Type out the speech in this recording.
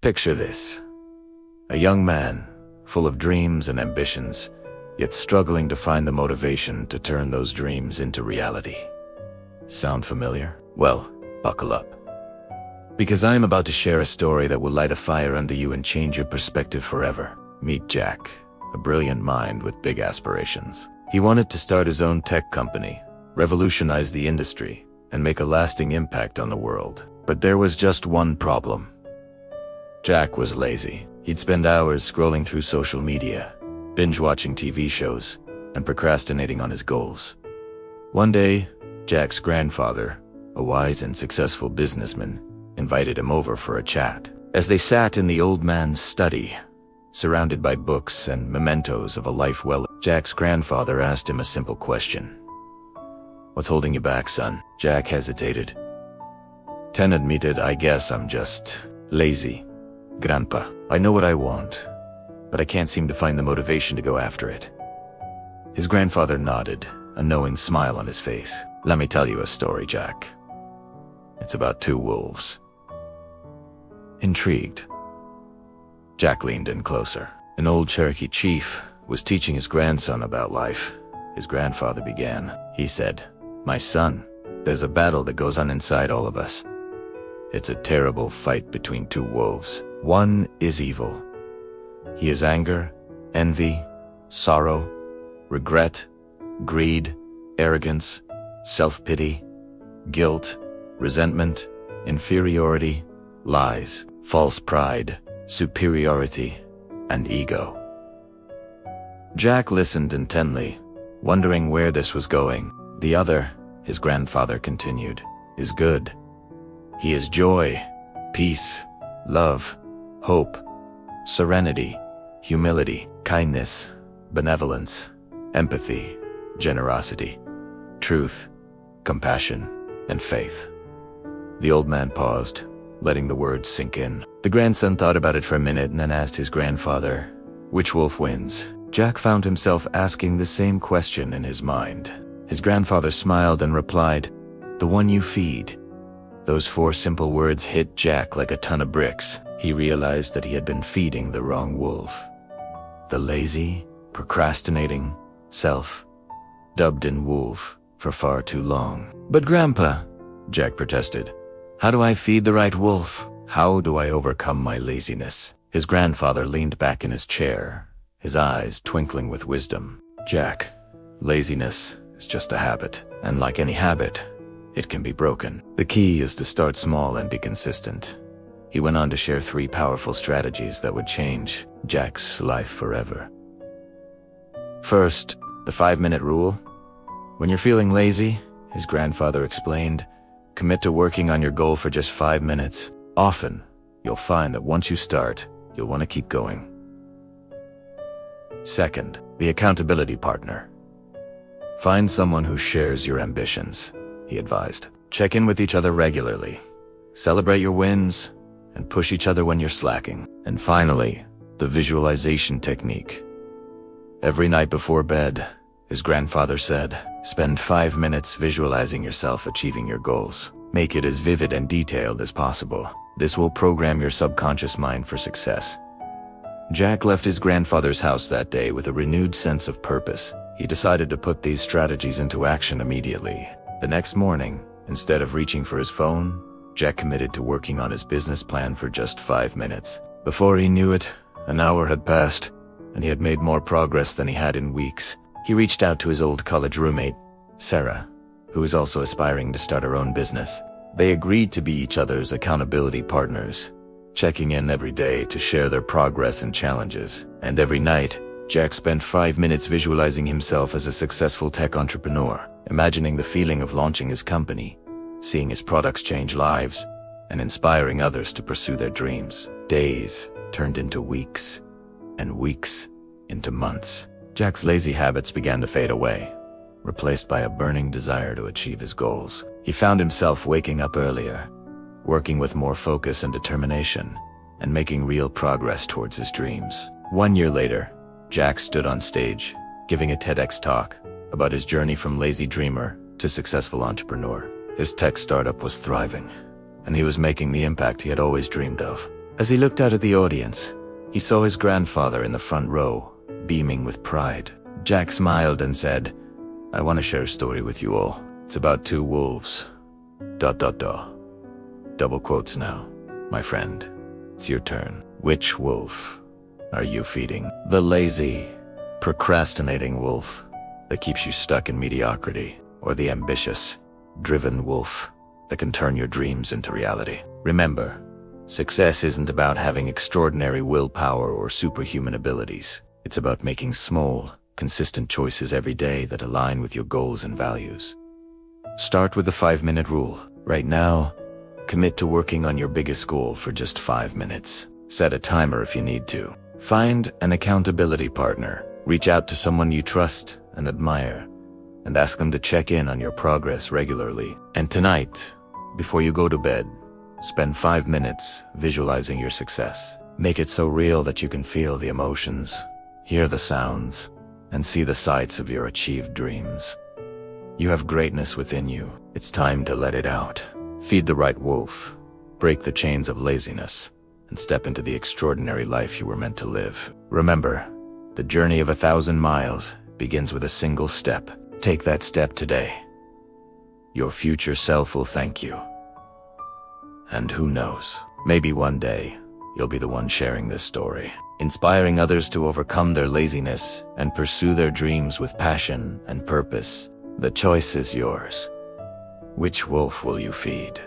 Picture this. A young man, full of dreams and ambitions, yet struggling to find the motivation to turn those dreams into reality. Sound familiar? Well, buckle up. Because I am about to share a story that will light a fire under you and change your perspective forever. Meet Jack, a brilliant mind with big aspirations. He wanted to start his own tech company, revolutionize the industry, and make a lasting impact on the world. But there was just one problem. Jack was lazy. He'd spend hours scrolling through social media, binge-watching TV shows, and procrastinating on his goals. One day, Jack's grandfather, a wise and successful businessman, invited him over for a chat. As they sat in the old man's study, surrounded by books and mementos of a life well, Jack's grandfather asked him a simple question. "What's holding you back, son?" Jack hesitated. "Ten admitted, I guess I'm just lazy, Grandpa. I know what I want, but I can't seem to find the motivation to go after it." His grandfather nodded, a knowing smile on his face. "Let me tell you a story, Jack. It's about two wolves." Intrigued, Jack leaned in closer. An old Cherokee chief was teaching his grandson about life. His grandfather began. He said, "My son, there's a battle that goes on inside all of us. It's a terrible fight between two wolves. One is evil. He is anger, envy, sorrow, regret, greed, arrogance, self-pity, guilt, resentment, inferiority, lies, false pride, superiority, and ego." Jack listened intently, wondering where this was going. "The other," his grandfather continued, "is good. He is joy, peace, love, hope, serenity, humility, kindness, benevolence, empathy, generosity, truth, compassion, and faith." The old man paused, letting the words sink in. The grandson thought about it for a minute and then asked his grandfather, "Which wolf wins?" Jack found himself asking the same question in his mind. His grandfather smiled and replied, "The one you feed." Those four simple words hit Jack like a ton of bricks. He realized that he had been feeding the wrong wolf. The lazy, procrastinating self, dubbed-in wolf for far too long. "But Grandpa," Jack protested, "how do I feed the right wolf? How do I overcome my laziness?" His grandfather leaned back in his chair, his eyes twinkling with wisdom. "Jack, laziness is just a habit, and like any habit, it can be broken. The key is to start small and be consistent." He went on to share 3 powerful strategies that would change Jack's life forever. First, the 5-minute rule. When you're feeling lazy, his grandfather explained, commit to working on your goal for just 5 minutes. Often, you'll find that once you start, you'll want to keep going. Second, the accountability partner. Find someone who shares your ambitions, he advised. Check in with each other regularly. Celebrate your wins, and push each other when you're slacking. And finally, the visualization technique. Every night before bed, his grandfather said, spend 5 minutes visualizing yourself achieving your goals. Make it as vivid and detailed as possible. This will program your subconscious mind for success. Jack left his grandfather's house that day with a renewed sense of purpose. He decided to put these strategies into action immediately. The next morning, instead of reaching for his phone, Jack committed to working on his business plan for just 5 minutes. Before he knew it, an hour had passed, and he had made more progress than he had in weeks. He reached out to his old college roommate, Sarah, who was also aspiring to start her own business. They agreed to be each other's accountability partners, checking in every day to share their progress and challenges. And every night, Jack spent 5 minutes visualizing himself as a successful tech entrepreneur, imagining the feeling of launching his company, seeing his products change lives, and inspiring others to pursue their dreams. Days turned into weeks, and weeks into months. Jack's lazy habits began to fade away, replaced by a burning desire to achieve his goals. He found himself waking up earlier, working with more focus and determination, and making real progress towards his dreams. 1 year later, Jack stood on stage, giving a TEDx talk about his journey from lazy dreamer to successful entrepreneur. His tech startup was thriving, and he was making the impact he had always dreamed of. As he looked out at the audience, he saw his grandfather in the front row, beaming with pride. Jack smiled and said, "I want to share a story with you all. It's about two wolves. ... Double quotes now. My friend, it's your turn. Which wolf are you feeding? The lazy, procrastinating wolf that keeps you stuck in mediocrity, or the ambitious, driven wolf that can turn your dreams into reality?" Remember, success isn't about having extraordinary willpower or superhuman abilities. It's about making small, consistent choices every day that align with your goals and values. Start with the 5-minute rule. Right now, commit to working on your biggest goal for just 5 minutes. Set a timer if you need to. Find an accountability partner. Reach out to someone you trust and admire, and ask them to check in on your progress regularly. And tonight, before you go to bed, spend 5 minutes visualizing your success. Make it so real that you can feel the emotions, hear the sounds, and see the sights of your achieved dreams. You have greatness within you. It's time to let it out. Feed the right wolf, break the chains of laziness, and step into the extraordinary life you were meant to live. Remember, the journey of 1,000 miles begins with a single step. Take that step today. Your future self will thank you. And who knows, maybe one day, you'll be the one sharing this story, inspiring others to overcome their laziness and pursue their dreams with passion and purpose. The choice is yours. Which wolf will you feed?